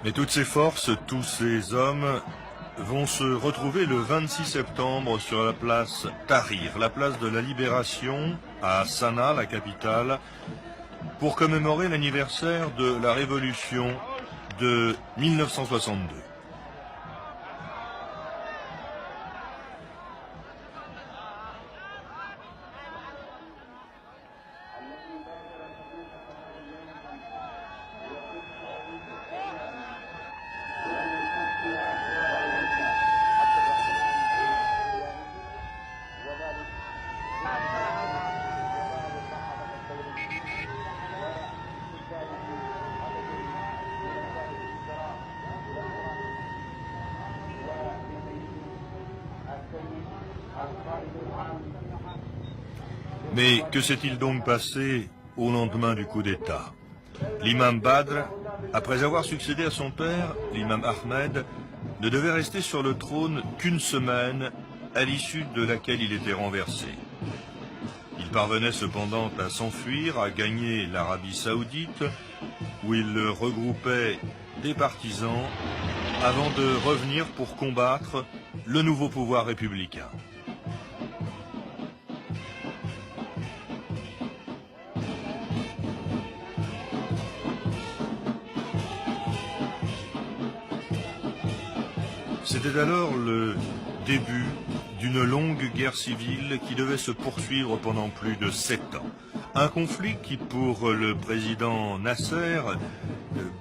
Mais toutes ces forces, tous ces hommes vont se retrouver le 26 septembre sur la place Tahrir, la place de la Libération, à Sanaa, la capitale, pour commémorer l'anniversaire de la révolution de 1962. Mais que s'est-il donc passé au lendemain du coup d'État? L'imam Badr, après avoir succédé à son père, l'imam Ahmed, ne devait rester sur le trône qu'une semaine, à l'issue de laquelle il était renversé. Il parvenait cependant à s'enfuir, à gagner l'Arabie Saoudite, où il regroupait des partisans, avant de revenir pour combattre le nouveau pouvoir républicain. C'était alors le début d'une longue guerre civile qui devait se poursuivre pendant plus de 7 ans. Un conflit qui, pour le président Nasser,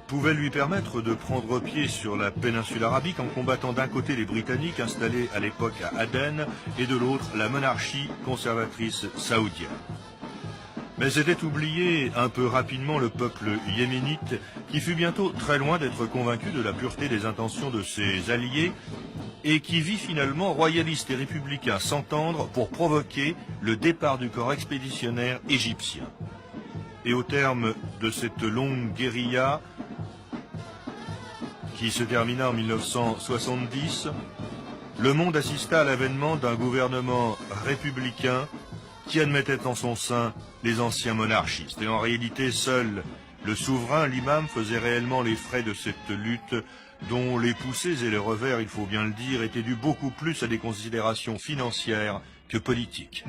pouvait lui permettre de prendre pied sur la péninsule arabique en combattant d'un côté les Britanniques installés à l'époque à Aden et de l'autre la monarchie conservatrice saoudienne. Mais c'était oublié un peu rapidement le peuple yéménite qui fut bientôt très loin d'être convaincu de la pureté des intentions de ses alliés et qui vit finalement royalistes et républicains s'entendre pour provoquer le départ du corps expéditionnaire égyptien. Et au terme de cette longue guérilla qui se termina en 1970, le monde assista à l'avènement d'un gouvernement républicain qui admettait en son sein les anciens monarchistes. Et en réalité, seul le souverain, l'imam, faisait réellement les frais de cette lutte dont les poussées et les revers, il faut bien le dire, étaient dus beaucoup plus à des considérations financières que politiques.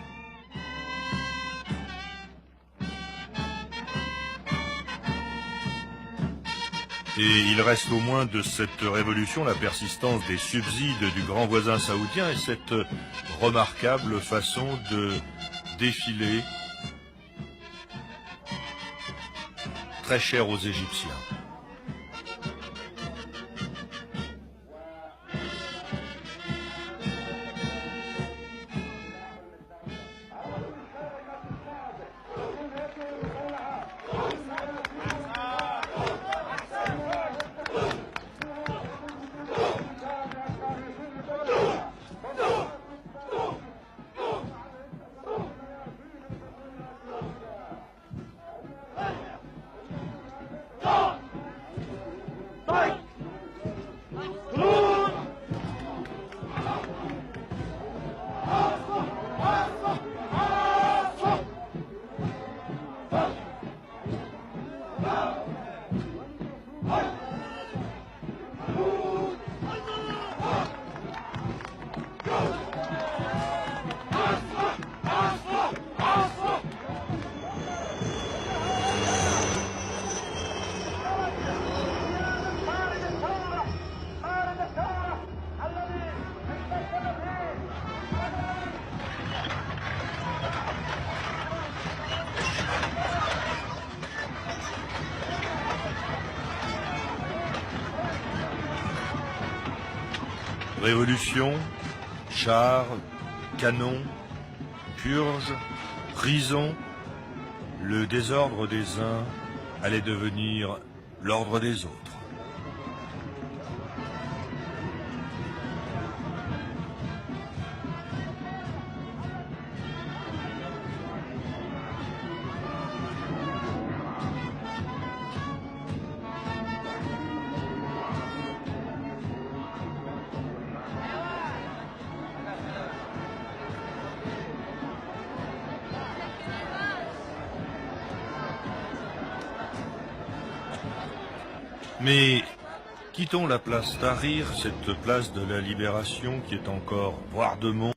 Et il reste au moins de cette révolution la persistance des subsides du grand voisin saoudien et cette remarquable façon de défiler très cher aux Égyptiens. Révolution, chars, canons, purges, prison, le désordre des uns allait devenir l'ordre des autres. Mais Quittons la place Tahrir, cette place de la Libération qui est encore boire de monde.